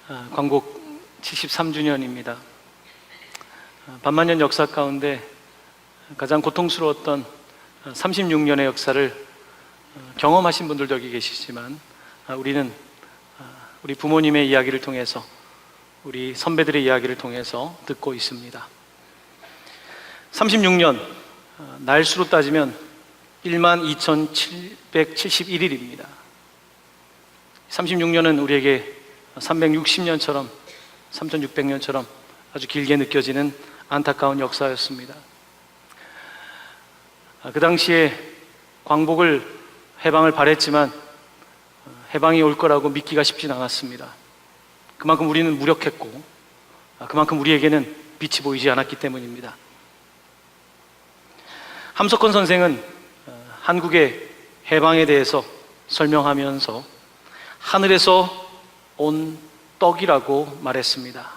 광복 73주년입니다. 반만년 역사 가운데 가장 고통스러웠던 36년의 역사를 경험하신 분들도 여기 계시지만 우리는 우리 부모님의 이야기를 통해서, 우리 선배들의 이야기를 통해서 듣고 있습니다. 36년, 날수로 따지면 12,771일입니다. 36년은 우리에게 360년처럼, 3,600년처럼 아주 길게 느껴지는 안타까운 역사였습니다. 그 당시에 광복을, 해방을 바랬지만 해방이 올 거라고 믿기가 쉽진 않았습니다. 그만큼 우리는 무력했고, 그만큼 우리에게는 빛이 보이지 않았기 때문입니다. 함석헌 선생은 한국의 해방에 대해서 설명하면서 하늘에서 온 떡이라고 말했습니다.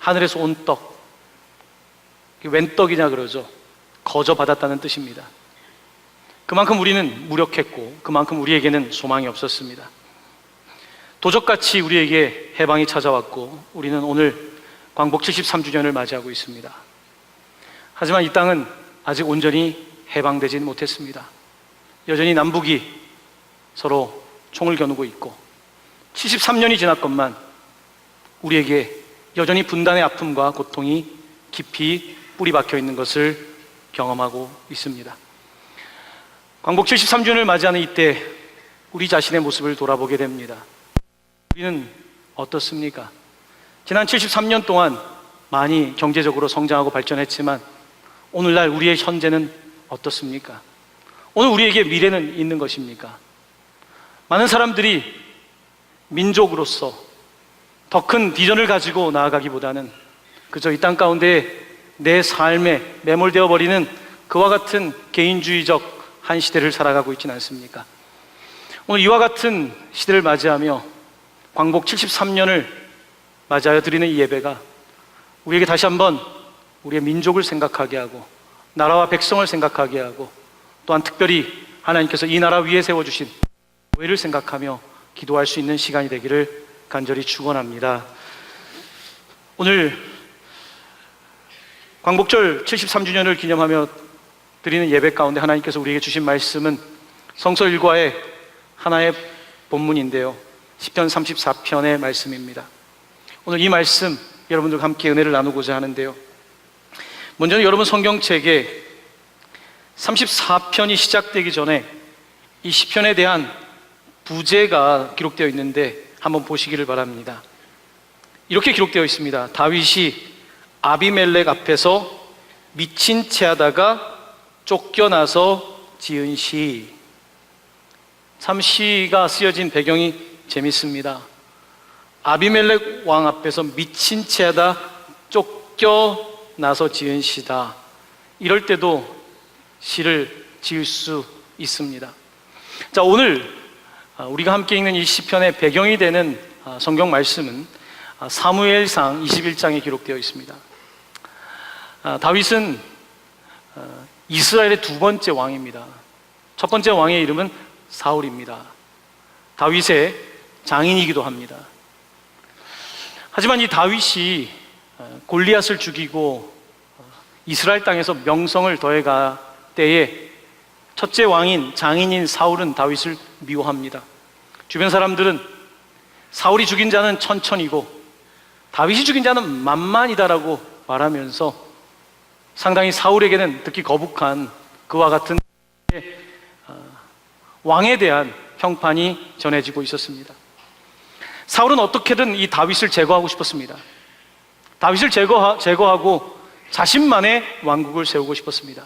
하늘에서 온 떡, 웬 떡이냐 그러죠. 거저 받았다는 뜻입니다. 그만큼 우리는 무력했고, 그만큼 우리에게는 소망이 없었습니다. 도적같이 우리에게 해방이 찾아왔고, 우리는 오늘 광복 73주년을 맞이하고 있습니다. 하지만 이 땅은 아직 온전히 해방되지는 못했습니다. 여전히 남북이 서로 총을 겨누고 있고, 73년이 지났건만 우리에게 여전히 분단의 아픔과 고통이 깊이 뿌리 박혀 있는 것을 경험하고 있습니다. 광복 73주년을 맞이하는 이때 우리 자신의 모습을 돌아보게 됩니다. 우리는 어떻습니까? 지난 73년 동안 많이 경제적으로 성장하고 발전했지만 오늘날 우리의 현재는 어떻습니까? 오늘 우리에게 미래는 있는 것입니까? 많은 사람들이 민족으로서 더 큰 비전을 가지고 나아가기보다는 그저 이 땅 가운데 내 삶에 매몰되어 버리는 그와 같은 개인주의적 한 시대를 살아가고 있지는 않습니까? 오늘 이와 같은 시대를 맞이하며 광복 73년을 맞이하여 드리는 이 예배가 우리에게 다시 한번 우리의 민족을 생각하게 하고, 나라와 백성을 생각하게 하고, 또한 특별히 하나님께서 이 나라 위에 세워주신 교회를 생각하며 기도할 수 있는 시간이 되기를 간절히 축원합니다. 오늘 광복절 73주년을 기념하며 드리는 예배 가운데 하나님께서 우리에게 주신 말씀은 성서 일과의 하나의 본문인데요, 시편 34편의 말씀입니다. 오늘 이 말씀 여러분들과 함께 은혜를 나누고자 하는데요, 먼저는 여러분 성경책에 34편이 시작되기 전에 이 시편에 대한 부제가 기록되어 있는데 한번 보시기를 바랍니다. 이렇게 기록되어 있습니다. 다윗이 아비멜렉 앞에서 미친 채 하다가 쫓겨나서 지은 시. 참 시가 쓰여진 배경이 재밌습니다. 아비멜렉 왕 앞에서 미친 채 하다 쫓겨나서 지은 시다. 이럴 때도 시를 지을 수 있습니다. 자, 오늘 우리가 함께 읽는 이 시편의 배경이 되는 성경 말씀은 사무엘상 21장에 기록되어 있습니다. 다윗은 이스라엘의 두 번째 왕입니다. 첫 번째 왕의 이름은 사울입니다. 다윗의 장인이기도 합니다. 하지만 이 다윗이 골리앗을 죽이고 이스라엘 땅에서 명성을 더해갈 때에 첫째 왕인 장인인 사울은 다윗을 미워합니다. 주변 사람들은 사울이 죽인 자는 천천이고 다윗이 죽인 자는 만만이다라고 말하면서 상당히 사울에게는 듣기 거북한 그와 같은 왕에 대한 평판이 전해지고 있었습니다. 사울은 어떻게든 이 다윗을 제거하고 싶었습니다. 다윗을 제거하고 자신만의 왕국을 세우고 싶었습니다.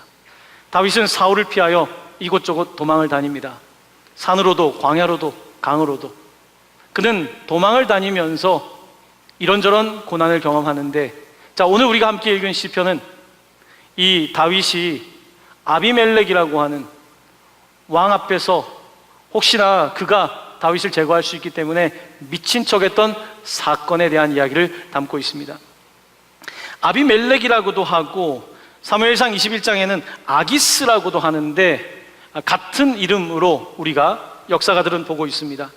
다윗은 사울을 피하여 이곳저곳 도망을 다닙니다. 산으로도 광야로도 강으로도. 그는 도망을 다니면서 이런저런 고난을 경험하는데, 자, 오늘 우리가 함께 읽은 시편은 이 다윗이 아비멜렉이라고 하는 왕 앞에서 혹시나 그가 다윗을 제거할 수 있기 때문에 미친 척했던 사건에 대한 이야기를 담고 있습니다. 아비멜렉이라고도 하고 사무엘상 21장에는 아기스라고도 하는데 같은 이름으로 우리가 역사가들은 보고 있습니다.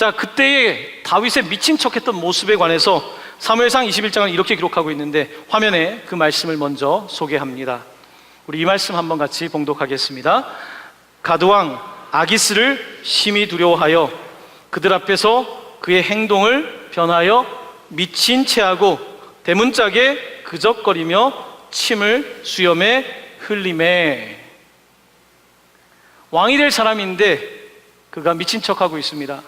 자, 그때의 다윗의 미친 척했던 모습에 관해서 사무엘상 21장은 이렇게 기록하고 있는데, 화면에 그 말씀을 먼저 소개합니다. 우리 이 말씀 한번 같이 봉독하겠습니다. 가드왕 아기스를 심히 두려워하여 그들 앞에서 그의 행동을 변하여 미친 체하고 대문짝에 그적거리며 침을 수염에 흘리매. 왕이 될 사람인데 그가 미친 척하고 있습니다.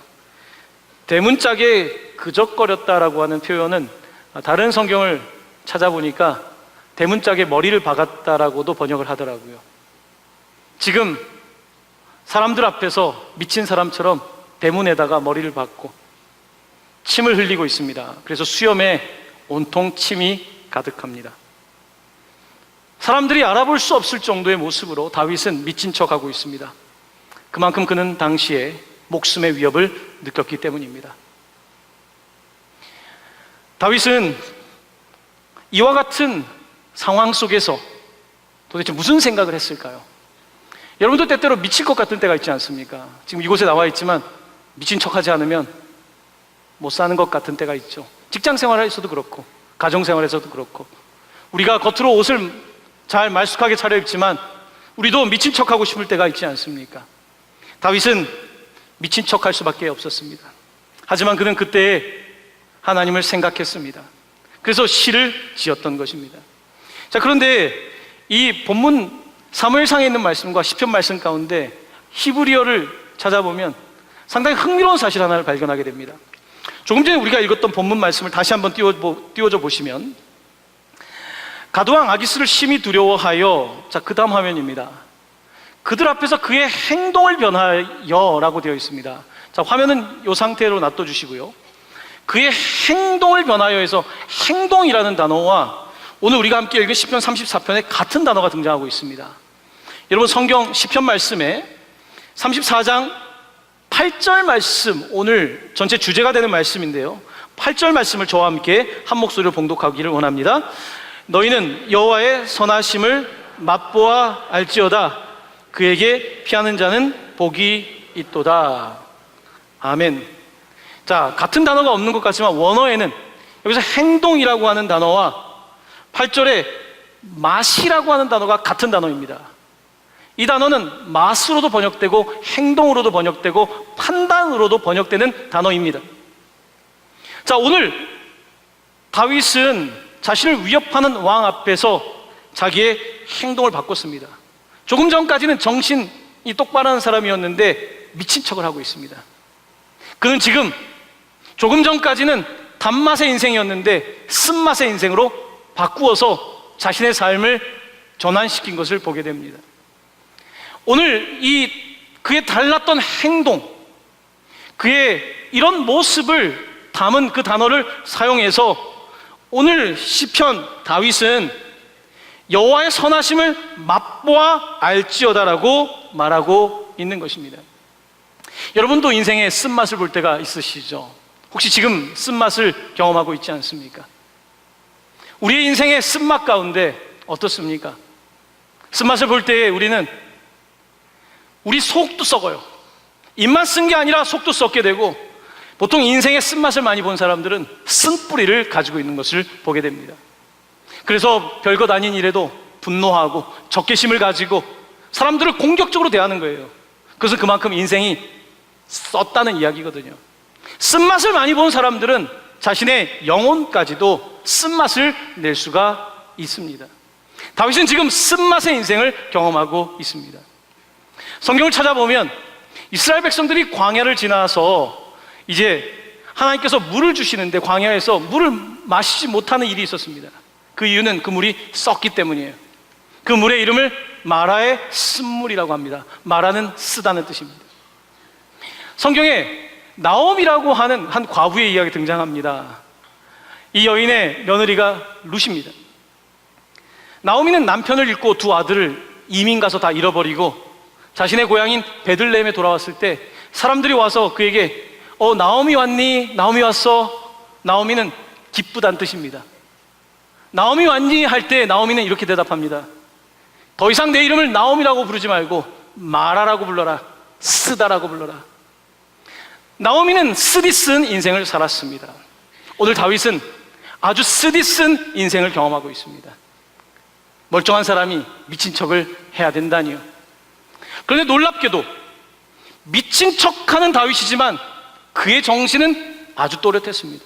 대문짝에 그적거렸다라고 하는 표현은 다른 성경을 찾아보니까 대문짝에 머리를 박았다라고도 번역을 하더라고요. 지금 사람들 앞에서 미친 사람처럼 대문에다가 머리를 박고 침을 흘리고 있습니다. 그래서 수염에 온통 침이 가득합니다. 사람들이 알아볼 수 없을 정도의 모습으로 다윗은 미친 척하고 있습니다. 그만큼 그는 당시에 목숨의 위협을 느꼈기 때문입니다. 다윗은 이와 같은 상황 속에서 도대체 무슨 생각을 했을까요? 여러분도 때때로 미칠 것 같은 때가 있지 않습니까? 지금 이곳에 나와 있지만 미친 척하지 않으면 못 사는 것 같은 때가 있죠. 직장 생활에서도 그렇고 가정 생활에서도 그렇고, 우리가 겉으로 옷을 잘 말쑥하게 차려입지만 우리도 미친 척하고 싶을 때가 있지 않습니까? 다윗은 미친 척할 수밖에 없었습니다. 하지만 그는 그때 하나님을 생각했습니다. 그래서 시를 지었던 것입니다. 자, 그런데 이 본문 사무엘상에 있는 말씀과 시편 말씀 가운데 히브리어를 찾아보면 상당히 흥미로운 사실 하나를 발견하게 됩니다. 조금 전에 우리가 읽었던 본문 말씀을 다시 한번 띄워줘 보시면, 가드왕 아기스를 심히 두려워하여, 자, 그 다음 화면입니다. 그들 앞에서 그의 행동을 변하여 라고 되어 있습니다. 자, 화면은 이 상태로 놔둬주시고요. 그의 행동을 변하여 해서 행동이라는 단어와 오늘 우리가 함께 읽은 시편 34편에 같은 단어가 등장하고 있습니다. 여러분, 성경 시편 말씀에 34장 8절 말씀, 오늘 전체 주제가 되는 말씀인데요, 8절 말씀을 저와 함께 한 목소리로 봉독하기를 원합니다. 너희는 여호와의 선하심을 맛보아 알지어다. 그에게 피하는 자는 복이 있도다. 아멘. 자, 같은 단어가 없는 것 같지만 원어에는 여기서 행동이라고 하는 단어와 8절에 맛이라고 하는 단어가 같은 단어입니다. 이 단어는 맛으로도 번역되고 행동으로도 번역되고 판단으로도 번역되는 단어입니다. 자, 오늘 다윗은 자신을 위협하는 왕 앞에서 자기의 행동을 바꿨습니다. 조금 전까지는 정신이 똑바른 사람이었는데 미친 척을 하고 있습니다. 그는 지금 조금 전까지는 단맛의 인생이었는데 쓴맛의 인생으로 바꾸어서 자신의 삶을 전환시킨 것을 보게 됩니다. 오늘 그의 달랐던 행동, 그의 이런 모습을 담은 그 단어를 사용해서 오늘 시편 다윗은 여호와의 선하심을 맛보아 알지어다라고 말하고 있는 것입니다. 여러분도 인생에 쓴맛을 볼 때가 있으시죠? 혹시 지금 쓴맛을 경험하고 있지 않습니까? 우리의 인생의 쓴맛 가운데 어떻습니까? 쓴맛을 볼 때에 우리 속도 썩어요. 입만 쓴 게 아니라 속도 썩게 되고, 보통 인생의 쓴맛을 많이 본 사람들은 쓴뿌리를 가지고 있는 것을 보게 됩니다. 그래서 별것 아닌 일에도 분노하고 적개심을 가지고 사람들을 공격적으로 대하는 거예요. 그것은 그만큼 인생이 썼다는 이야기거든요. 쓴맛을 많이 본 사람들은 자신의 영혼까지도 쓴맛을 낼 수가 있습니다. 다윗은 지금 쓴맛의 인생을 경험하고 있습니다. 성경을 찾아보면 이스라엘 백성들이 광야를 지나서 이제 하나님께서 물을 주시는데 광야에서 물을 마시지 못하는 일이 있었습니다. 그 이유는 그 물이 썩기 때문이에요. 그 물의 이름을 마라의 쓴물이라고 합니다. 마라는 쓰다는 뜻입니다. 성경에 나옴이라고 하는 한 과부의 이야기 등장합니다. 이 여인의 며느리가 룻입니다. 나오미는 남편을 잃고 두 아들을 이민 가서 다 잃어버리고 자신의 고향인 베들레헴에 돌아왔을 때 사람들이 와서 그에게 나오미 왔니? 나오미 왔어? 나오미는 기쁘다는 뜻입니다. 나오미 왔니? 할 때 나오미는 이렇게 대답합니다. 더 이상 내 이름을 나오미라고 부르지 말고 마라라고 불러라. 쓰다라고 불러라. 나오미는 쓰디쓴 인생을 살았습니다. 오늘 다윗은 아주 쓰디쓴 인생을 경험하고 있습니다. 멀쩡한 사람이 미친 척을 해야 된다니요. 그런데 놀랍게도 미친 척하는 다윗이지만 그의 정신은 아주 또렷했습니다.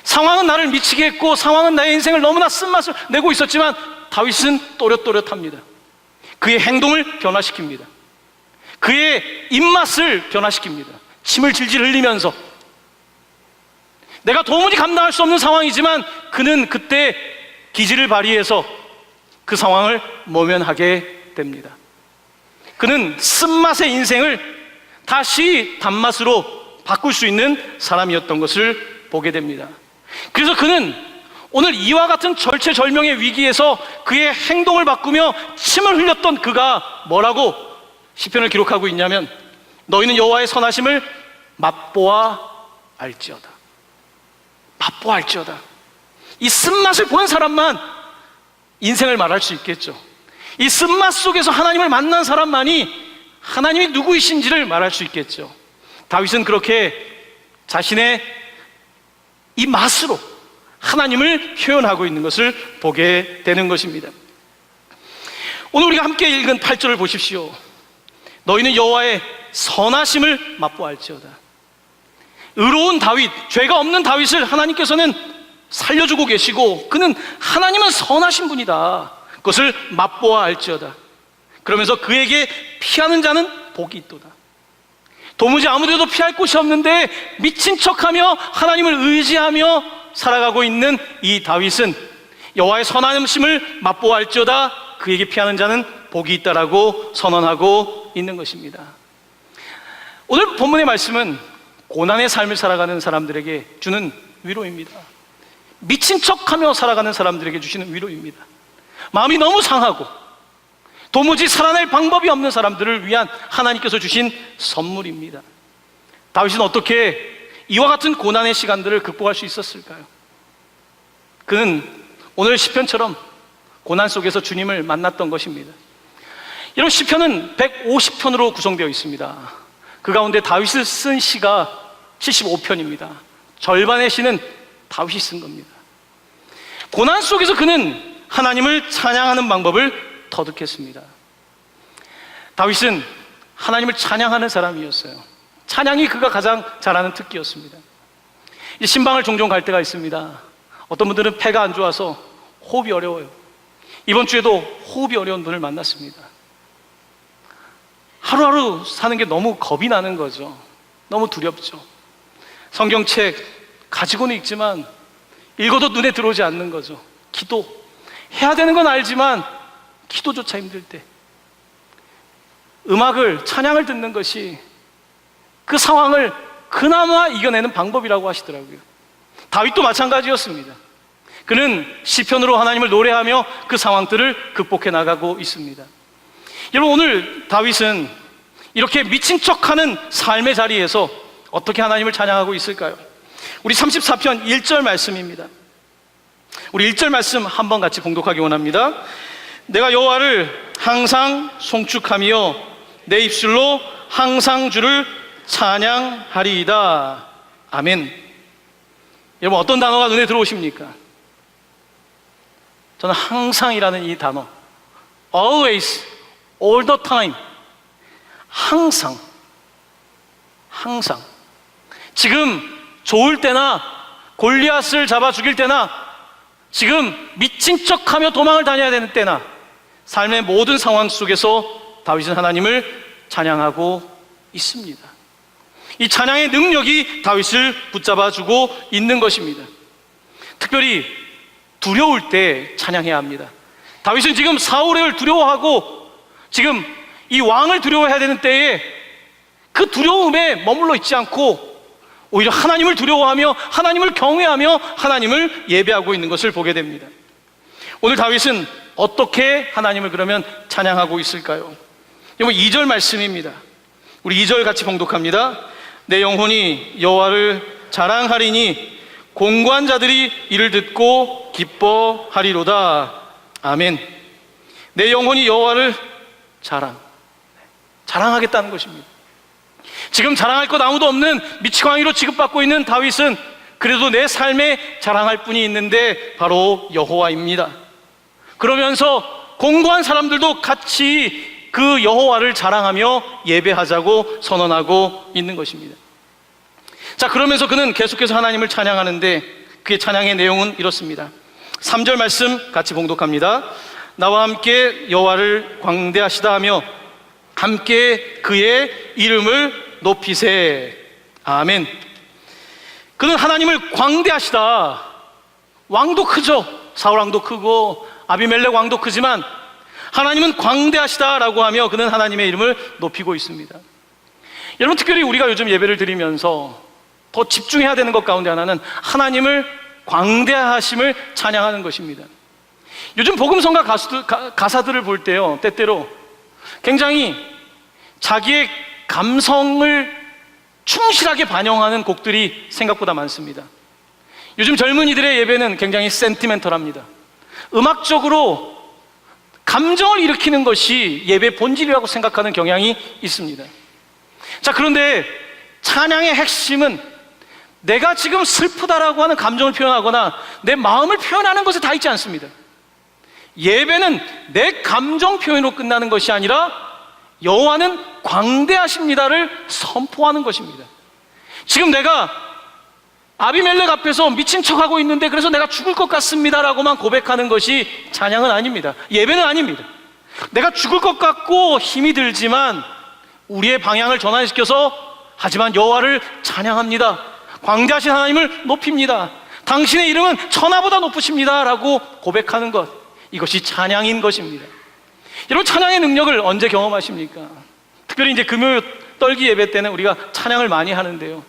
상황은 나를 미치게 했고 상황은 나의 인생을 너무나 쓴맛을 내고 있었지만 다윗은 또렷또렷합니다. 그의 행동을 변화시킵니다. 그의 입맛을 변화시킵니다. 침을 질질 흘리면서 내가 도무지 감당할 수 없는 상황이지만 그는 그때 기지를 발휘해서 그 상황을 모면하게 됩니다. 그는 쓴맛의 인생을 다시 단맛으로 바꿀 수 있는 사람이었던 것을 보게 됩니다. 그래서 그는 오늘 이와 같은 절체절명의 위기에서 그의 행동을 바꾸며 침을 흘렸던 그가 뭐라고 시편을 기록하고 있냐면, 너희는 여호와의 선하심을 맛보아 알지어다. 맛보아 알지어다. 이 쓴맛을 본 사람만 인생을 말할 수 있겠죠. 이 쓴맛 속에서 하나님을 만난 사람만이 하나님이 누구이신지를 말할 수 있겠죠. 다윗은 그렇게 자신의 이 맛으로 하나님을 표현하고 있는 것을 보게 되는 것입니다. 오늘 우리가 함께 읽은 8절을 보십시오. 너희는 여호와의 선하심을 맛보알지어다. 의로운 다윗, 죄가 없는 다윗을 하나님께서는 살려주고 계시고 그는 하나님은 선하신 분이다. 그것을 맛보아 알지어다. 그러면서 그에게 피하는 자는 복이 있도다. 도무지 아무데도 피할 곳이 없는데 미친 척하며 하나님을 의지하며 살아가고 있는 이 다윗은 여호와의 선하심을 맛보아 알지어다. 그에게 피하는 자는 복이 있다라고 선언하고 있는 것입니다. 오늘 본문의 말씀은 고난의 삶을 살아가는 사람들에게 주는 위로입니다. 미친 척하며 살아가는 사람들에게 주시는 위로입니다. 마음이 너무 상하고 도무지 살아낼 방법이 없는 사람들을 위한 하나님께서 주신 선물입니다. 다윗은 어떻게 이와 같은 고난의 시간들을 극복할 수 있었을까요? 그는 오늘 시편처럼 고난 속에서 주님을 만났던 것입니다. 이런 시편은 150편으로 구성되어 있습니다. 그 가운데 다윗이 쓴 시가 75편입니다. 절반의 시는 다윗이 쓴 겁니다. 고난 속에서 그는 하나님을 찬양하는 방법을 터득했습니다. 다윗은 하나님을 찬양하는 사람이었어요. 찬양이 그가 가장 잘하는 특기였습니다. 신방을 종종 갈 때가 있습니다. 어떤 분들은 폐가 안 좋아서 호흡이 어려워요. 이번 주에도 호흡이 어려운 분을 만났습니다. 하루하루 사는 게 너무 겁이 나는 거죠. 너무 두렵죠. 성경책 가지고는 읽지만 읽어도 눈에 들어오지 않는 거죠. 기도 해야 되는 건 알지만 기도조차 힘들 때 음악을, 찬양을 듣는 것이 그 상황을 그나마 이겨내는 방법이라고 하시더라고요. 다윗도 마찬가지였습니다. 그는 시편으로 하나님을 노래하며 그 상황들을 극복해 나가고 있습니다. 여러분, 오늘 다윗은 이렇게 미친 척하는 삶의 자리에서 어떻게 하나님을 찬양하고 있을까요? 우리 34편 1절 말씀입니다. 우리 1절 말씀 한번 같이 봉독하기 원합니다. 내가 여호와를 항상 송축하며 내 입술로 항상 주를 찬양하리이다. 아멘. 여러분, 어떤 단어가 눈에 들어오십니까? 저는 항상이라는 이 단어, always, all the time, 항상, 항상. 지금 좋을 때나 골리앗을 잡아 죽일 때나 지금 미친 척하며 도망을 다녀야 되는 때나 삶의 모든 상황 속에서 다윗은 하나님을 찬양하고 있습니다. 이 찬양의 능력이 다윗을 붙잡아주고 있는 것입니다. 특별히 두려울 때 찬양해야 합니다. 다윗은 지금 사울을 두려워하고 지금 이 왕을 두려워해야 되는 때에 그 두려움에 머물러 있지 않고 오히려 하나님을 두려워하며 하나님을 경외하며 하나님을 예배하고 있는 것을 보게 됩니다. 오늘 다윗은 어떻게 하나님을 그러면 찬양하고 있을까요? 여러분, 2절 말씀입니다. 우리 2절 같이 봉독합니다. 내 영혼이 여호와를 자랑하리니 공관자들이 이를 듣고 기뻐하리로다. 아멘. 내 영혼이 여호와를 자랑하겠다는 것입니다. 지금 자랑할 것 아무도 없는 미치광이로 취급받고 있는 다윗은 그래도 내 삶에 자랑할 분이 있는데 바로 여호와입니다. 그러면서 공고한 사람들도 같이 그 여호와를 자랑하며 예배하자고 선언하고 있는 것입니다. 자, 그러면서 그는 계속해서 하나님을 찬양하는데 그의 찬양의 내용은 이렇습니다. 3절 말씀 같이 봉독합니다. 나와 함께 여호와를 광대하시다 하며 함께 그의 이름을 높이세. 아멘. 그는 하나님을 광대하시다. 왕도 크죠. 사울 왕도 크고 아비멜렉 왕도 크지만 하나님은 광대하시다라고 하며 그는 하나님의 이름을 높이고 있습니다. 여러분, 특별히 우리가 요즘 예배를 드리면서 더 집중해야 되는 것 가운데 하나는 하나님을 광대하심을 찬양하는 것입니다. 요즘 복음성가 가사들을 볼 때요, 때때로 굉장히 자기의 감성을 충실하게 반영하는 곡들이 생각보다 많습니다. 요즘 젊은이들의 예배는 굉장히 센티멘털합니다. 음악적으로 감정을 일으키는 것이 예배 본질이라고 생각하는 경향이 있습니다. 자, 그런데 찬양의 핵심은 내가 지금 슬프다라고 하는 감정을 표현하거나 내 마음을 표현하는 것에 다 있지 않습니다. 예배는 내 감정 표현으로 끝나는 것이 아니라 여호와는 광대하십니다를 선포하는 것입니다. 지금 내가 아비멜렉 앞에서 미친 척하고 있는데 그래서 내가 죽을 것 같습니다라고만 고백하는 것이 찬양은 아닙니다. 예배는 아닙니다. 내가 죽을 것 같고 힘이 들지만 우리의 방향을 전환시켜서 하지만 여호와를 찬양합니다. 광대하신 하나님을 높입니다. 당신의 이름은 천하보다 높으십니다 라고 고백하는 것, 이것이 찬양인 것입니다. 여러분, 찬양의 능력을 언제 경험하십니까? 특별히 이제 금요 떨기 예배 때는 우리가 찬양을 많이 하는데요,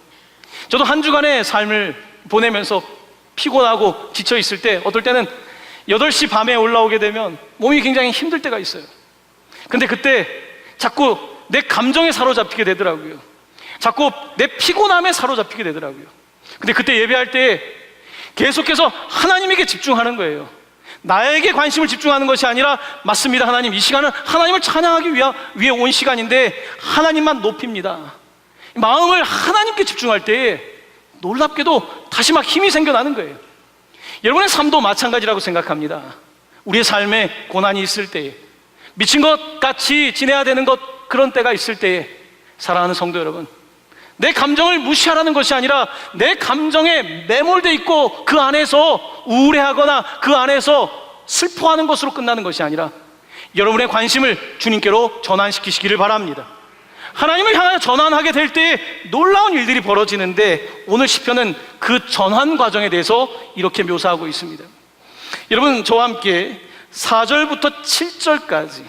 저도 한 주간의 삶을 보내면서 피곤하고 지쳐 있을 때 어떨 때는 8시 밤에 올라오게 되면 몸이 굉장히 힘들 때가 있어요. 근데 그때 자꾸 내 감정에 사로잡히게 되더라고요. 자꾸 내 피곤함에 사로잡히게 되더라고요. 근데 그때 예배할 때 계속해서 하나님에게 집중하는 거예요. 나에게 관심을 집중하는 것이 아니라, 맞습니다, 하나님, 이 시간은 하나님을 찬양하기 위해 온 시간인데 하나님만 높입니다. 마음을 하나님께 집중할 때 놀랍게도 다시 막 힘이 생겨나는 거예요. 여러분의 삶도 마찬가지라고 생각합니다. 우리의 삶에 고난이 있을 때에, 미친 것 같이 지내야 되는 그런 때가 있을 때에, 사랑하는 성도 여러분, 내 감정을 무시하라는 것이 아니라 내 감정에 매몰되어 있고 그 안에서 우울해하거나 그 안에서 슬퍼하는 것으로 끝나는 것이 아니라 여러분의 관심을 주님께로 전환시키시기를 바랍니다. 하나님을 향하여 전환하게 될 때 놀라운 일들이 벌어지는데, 오늘 시편은 그 전환 과정에 대해서 이렇게 묘사하고 있습니다. 여러분, 저와 함께 4절부터 7절까지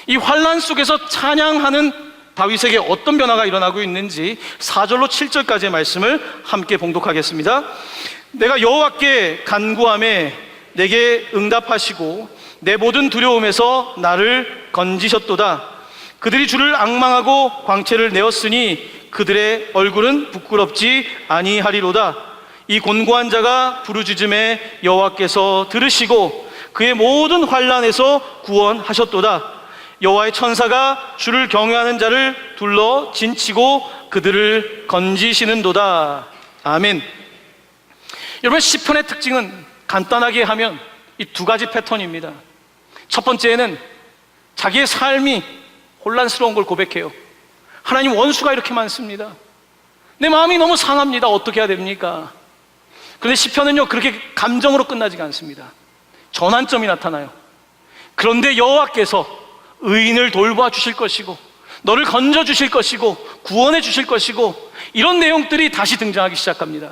이 환난 속에서 찬양하는 다윗에게 어떤 변화가 일어나고 있는지 4절로 7절까지의 말씀을 함께 봉독하겠습니다. 내가 여호와께 간구하매 내게 응답하시고 내 모든 두려움에서 나를 건지셨도다. 그들이 주를 앙망하고 광채를 내었으니 그들의 얼굴은 부끄럽지 아니하리로다. 이 곤고한 자가 부르짖음에 여호와께서 들으시고 그의 모든 환난에서 구원하셨도다. 여호와의 천사가 주를 경외하는 자를 둘러 진치고 그들을 건지시는도다. 아멘. 여러분, 시편의 특징은 간단하게 하면 이 2가지 패턴입니다. 첫 번째는 자기의 삶이 혼란스러운 걸 고백해요. 하나님, 원수가 이렇게 많습니다. 내 마음이 너무 상합니다. 어떻게 해야 됩니까? 그런데 시편은요, 그렇게 감정으로 끝나지가 않습니다. 전환점이 나타나요. 그런데 여호와께서 의인을 돌봐 주실 것이고 너를 건져 주실 것이고 구원해 주실 것이고, 이런 내용들이 다시 등장하기 시작합니다.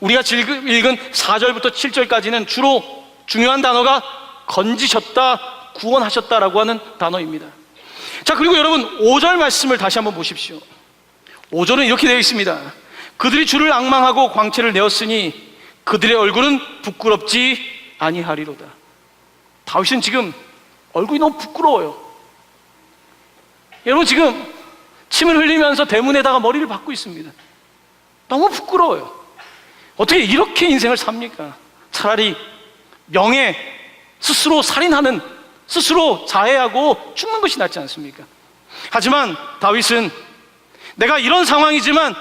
우리가 읽은 4절부터 7절까지는 주로 중요한 단어가 건지셨다, 구원하셨다라고 하는 단어입니다. 자, 그리고 여러분 5절 말씀을 다시 한번 보십시오. 5절은 이렇게 되어 있습니다. 그들이 주를 앙망하고 광채를 내었으니 그들의 얼굴은 부끄럽지 아니하리로다. 다윗은 지금 얼굴이 너무 부끄러워요. 여러분, 지금 침을 흘리면서 대문에다가 머리를 박고 있습니다. 너무 부끄러워요. 어떻게 이렇게 인생을 삽니까? 차라리 명예, 스스로 살인하는, 스스로 자해하고 죽는 것이 낫지 않습니까? 하지만 다윗은 내가 이런 상황이지만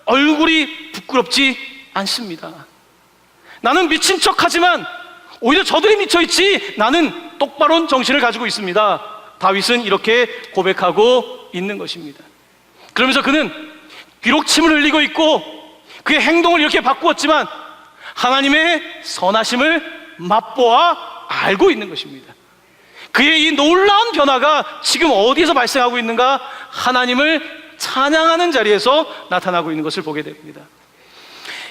얼굴이 부끄럽지 않습니다. 나는 미친 척하지만 오히려 저들이 미쳐있지 나는 똑바른 정신을 가지고 있습니다. 다윗은 이렇게 고백하고 있는 것입니다. 그러면서 그는 비록 침을 흘리고 있고 그의 행동을 이렇게 바꾸었지만 하나님의 선하심을 맛보아 알고 있는 것입니다. 그의 이 놀라운 변화가 지금 어디에서 발생하고 있는가? 하나님을 찬양하는 자리에서 나타나고 있는 것을 보게 됩니다.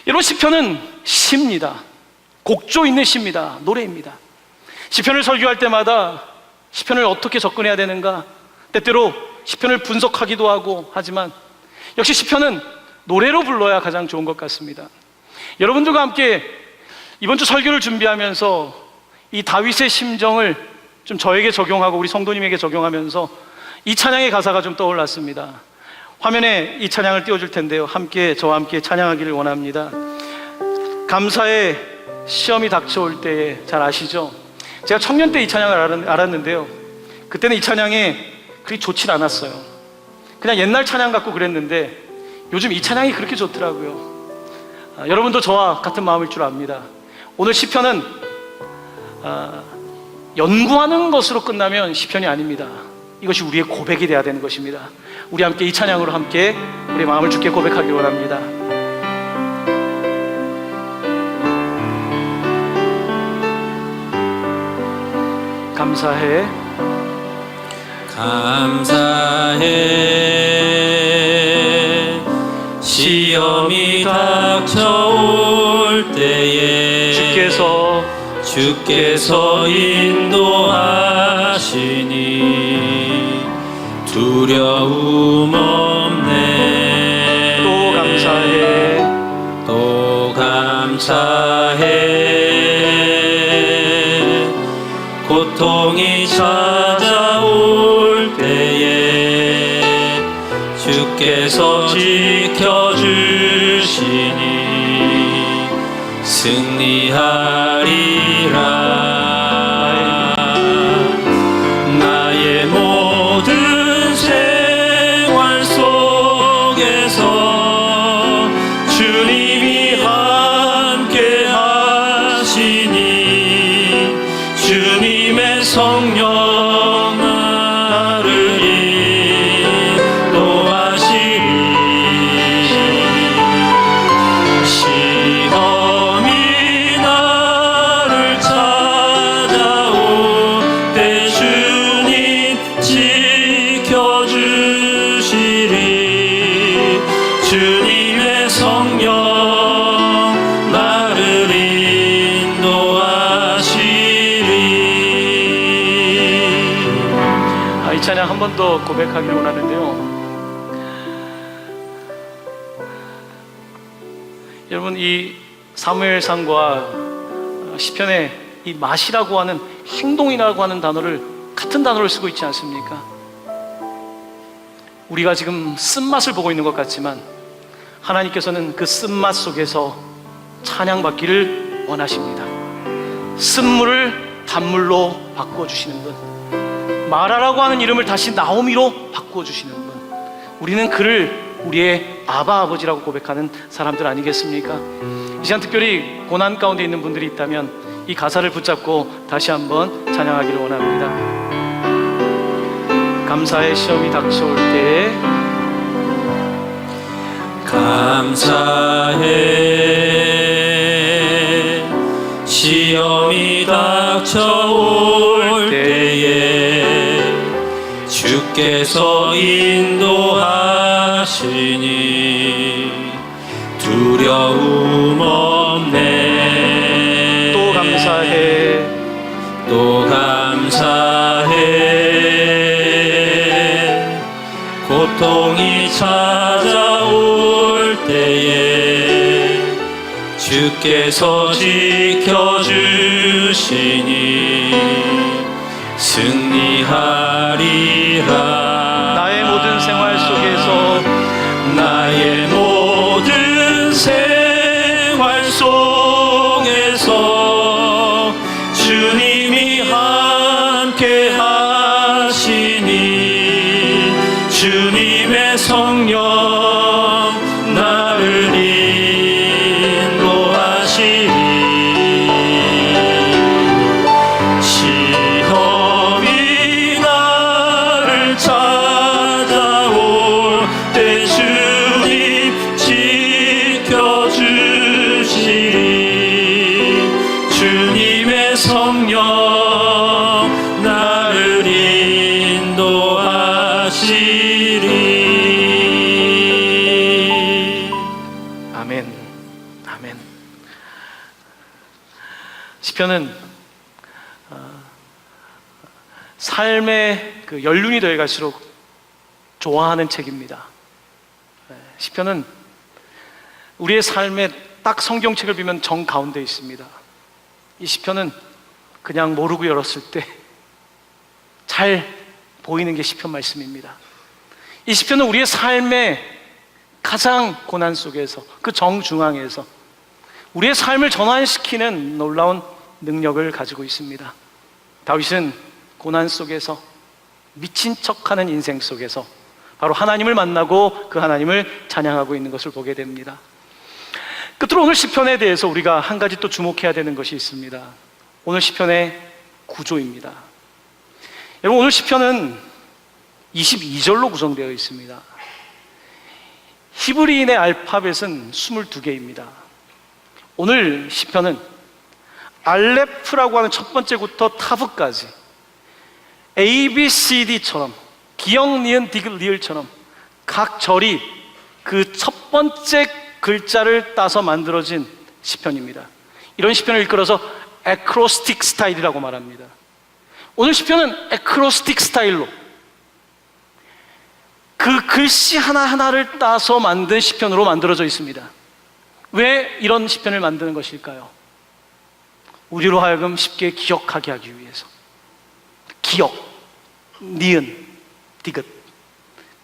여러분, 시편은 시입니다. 곡조 있는 시입니다. 노래입니다. 시편을 설교할 때마다 시편을 어떻게 접근해야 되는가, 때때로 시편을 분석하기도 하고 하지만 역시 시편은 노래로 불러야 가장 좋은 것 같습니다. 여러분들과 함께 이번 주 설교를 준비하면서 이 다윗의 심정을 좀 저에게 적용하고 우리 성도님에게 적용하면서 이 찬양의 가사가 좀 떠올랐습니다. 화면에 이 찬양을 띄워줄 텐데요, 저와 함께 찬양하기를 원합니다. 감사의 시험이 닥쳐올 때에, 잘 아시죠? 제가 청년 때 이 찬양을 알았는데요, 그때는 이 찬양이 그리 좋진 않았어요. 그냥 옛날 찬양 같고 그랬는데 요즘 이 찬양이 그렇게 좋더라고요. 여러분도 저와 같은 마음일 줄 압니다. 오늘 시편은 연구하는 것으로 끝나면 시편이 아닙니다. 이것이 우리의 고백이 되어야 되는 것입니다. 우리 함께 이 찬양으로 함께 우리 마음을 주께 고백하기를 원합니다. 감사해, 감사해. 시험이 닥쳐올 때에 주께서 인도하시니 두려움 없네. 또 감사해. 고통이 찾아올 때에 주께서 지켜주시니 승리하리라. 나의 모든 생활 속에서 주님이 함께 하시니 주님의 성령 나를 인도하시니 시험이 나를 찾아올 때 주님 지켜주시리. 주님의 성령 나를 인도하시리. 이 찬양 한 번 더 고백하기를 원하는데요, 여러분, 이 사무엘상과 시편의 이 맛이라고 하는, 행동이라고 하는 단어를, 같은 단어를 쓰고 있지 않습니까? 우리가 지금 쓴맛을 보고 있는 것 같지만 하나님께서는 그 쓴맛 속에서 찬양받기를 원하십니다. 쓴물을 단물로 바꿔주시는 분, 마라라고 하는 이름을 다시 나오미로 바꿔주시는 분, 우리는 그를 우리의 아바 아버지라고 고백하는 사람들 아니겠습니까? 이 시간 특별히 고난 가운데 있는 분들이 있다면 이 가사를 붙잡고 다시 한번 찬양하기를 원합니다. 감사의 시험이 닥쳐올 때에 감사해. 시험이 닥쳐올 때에 주께서 인도하시니 두려움 없네. 또 감사해. 고통이 찾아올 때에 주께서 지켜주시니 승리하리라. 나의 모든 생활 속에서 주님이 함께 하시니 주님의 성령 주님의 성령 나를 인도하시리. 아멘. 아멘. 시편은 삶의 그 연륜이 되어갈수록 좋아하는 책입니다. 시편은 우리의 삶에 딱 성경책을 비면 정 가운데 있습니다. 이 시편은 그냥 모르고 열었을 때 잘 보이는 게 시편 말씀입니다. 이 시편은 우리의 삶의 가장 고난 속에서, 그 정중앙에서 우리의 삶을 전환시키는 놀라운 능력을 가지고 있습니다. 다윗은 고난 속에서, 미친 척하는 인생 속에서 바로 하나님을 만나고 그 하나님을 찬양하고 있는 것을 보게 됩니다. 끝으로 오늘 시편에 대해서 우리가 한 가지 또 주목해야 되는 것이 있습니다. 오늘 시편의 구조입니다. 여러분, 오늘 시편은 22절로 구성되어 있습니다. 히브리인의 알파벳은 22개입니다. 오늘 시편은 알레프라고 하는 첫 번째부터 타브까지 A, B, C, D처럼 기역, 니은, 디귿, 리을처럼 각 절이 그 첫 번째 글자를 따서 만들어진 시편입니다. 이런 시편을 일컬어서 에크로스틱 스타일이라고 말합니다. 오늘 시편은 에크로스틱 스타일로 그 글씨 하나하나를 따서 만든 시편으로 만들어져 있습니다. 왜 이런 시편을 만드는 것일까요? 우리로 하여금 쉽게 기억하게 하기 위해서. 기역, 니은, 디귿,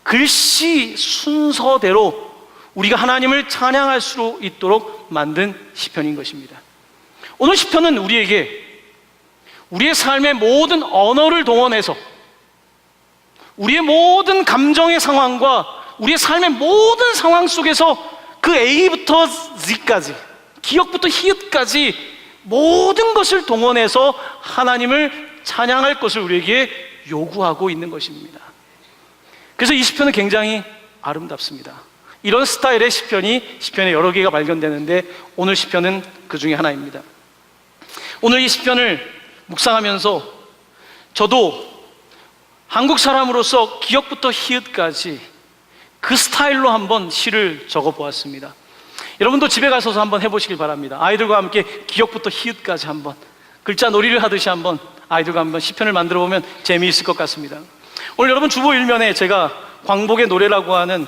글씨 순서대로 우리가 하나님을 찬양할 수 있도록 만든 시편인 것입니다. 오늘 시편은 우리에게 우리의 삶의 모든 언어를 동원해서 우리의 모든 감정의 상황과 우리의 삶의 모든 상황 속에서 그 A부터 Z까지, 기역부터 히읗까지 모든 것을 동원해서 하나님을 찬양할 것을 우리에게 요구하고 있는 것입니다. 그래서 이 시편은 굉장히 아름답습니다. 이런 스타일의 시편에 여러 개가 발견되는데 오늘 시편은 그 중에 하나입니다. 오늘 이 시편을 묵상하면서 저도 한국 사람으로서 기역부터 히읗까지 그 스타일로 한번 시를 적어보았습니다. 여러분도 집에 가셔서 한번 해보시길 바랍니다. 아이들과 함께 기역부터 히읗까지 한번 글자 놀이를 하듯이 한번 아이들과 한번 시편을 만들어 보면 재미있을 것 같습니다. 오늘 여러분 주보 일면에 제가 광복의 노래라고 하는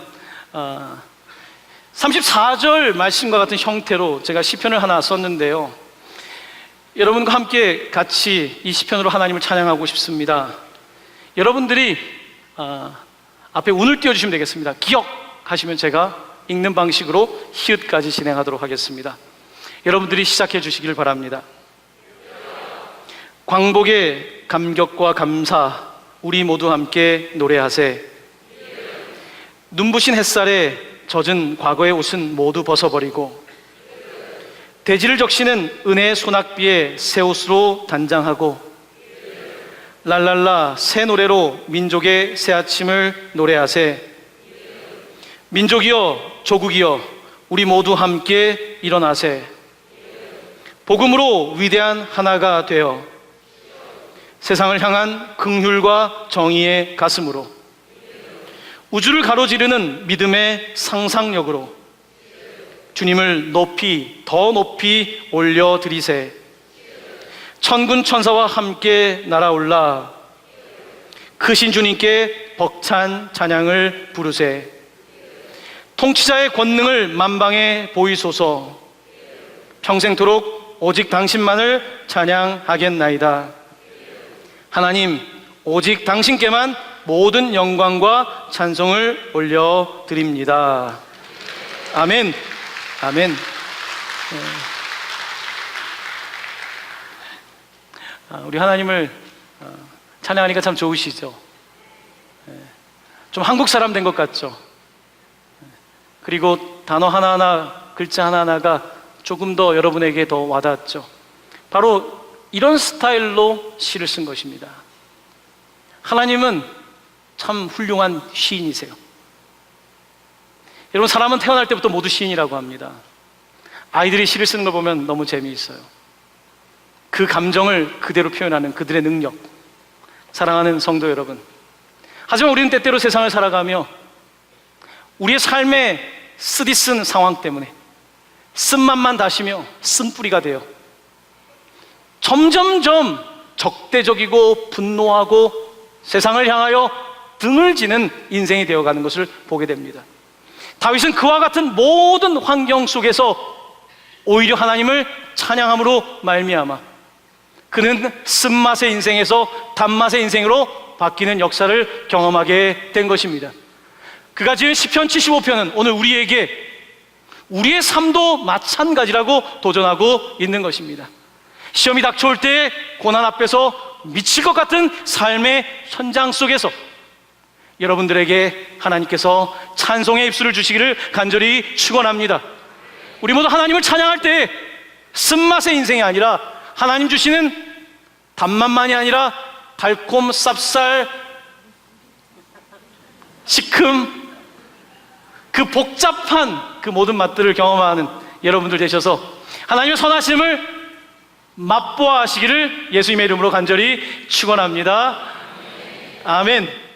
34절 말씀과 같은 형태로 제가 시편을 하나 썼는데요. 여러분과 함께 같이 이 시편으로 하나님을 찬양하고 싶습니다. 여러분들이 앞에 운을 띄워주시면 되겠습니다. 기억하시면 제가 읽는 방식으로 히읗까지 진행하도록 하겠습니다. 여러분들이 시작해 주시길 바랍니다. 광복의 감격과 감사 우리 모두 함께 노래하세. 눈부신 햇살에 젖은 과거의 옷은 모두 벗어버리고 대지를 적시는 은혜의 소낙비에 새 옷으로 단장하고 랄랄라 새 노래로 민족의 새 아침을 노래하세. 민족이여 조국이여 우리 모두 함께 일어나세. 복음으로 위대한 하나가 되어 세상을 향한 긍휼과 정의의 가슴으로 우주를 가로지르는 믿음의 상상력으로 주님을 높이 더 높이 올려드리세. 천군 천사와 함께 날아올라 크신 주님께 벅찬 찬양을 부르세. 통치자의 권능을 만방에 보이소서. 평생토록 오직 당신만을 찬양하겠나이다. 하나님 오직 당신께만 모든 영광과 찬송을 올려드립니다. 아멘. 아멘. 우리 하나님을 찬양하니까 참 좋으시죠? 좀 한국 사람 된 것 같죠? 그리고 단어 하나하나, 글자 하나하나가 조금 더 여러분에게 더 와닿았죠? 바로 이런 스타일로 시를 쓴 것입니다. 하나님은 참 훌륭한 시인이세요. 여러분, 사람은 태어날 때부터 모두 시인이라고 합니다. 아이들이 시를 쓰는 걸 보면 너무 재미있어요. 그 감정을 그대로 표현하는 그들의 능력. 사랑하는 성도 여러분, 하지만 우리는 때때로 세상을 살아가며 우리의 삶의 쓰디쓴 상황 때문에 쓴맛만 다시며 쓴뿌리가 되어 점점점 적대적이고 분노하고 세상을 향하여 등을 지는 인생이 되어가는 것을 보게 됩니다. 다윗은 그와 같은 모든 환경 속에서 오히려 하나님을 찬양함으로 말미암아 그는 쓴맛의 인생에서 단맛의 인생으로 바뀌는 역사를 경험하게 된 것입니다. 그가 지은 시편 75편은 오늘 우리에게 우리의 삶도 마찬가지라고 도전하고 있는 것입니다. 시험이 닥쳐올 때 고난 앞에서 미칠 것 같은 삶의 현장 속에서 여러분들에게 하나님께서 찬송의 입술을 주시기를 간절히 축원합니다. 우리 모두 하나님을 찬양할 때 쓴맛의 인생이 아니라 하나님 주시는 단맛만이 아니라 달콤, 쌉쌀, 시큼 그 복잡한 그 모든 맛들을 경험하는 여러분들 되셔서 하나님의 선하심을 맛보아 하시기를 예수님의 이름으로 간절히 축원합니다. 아멘.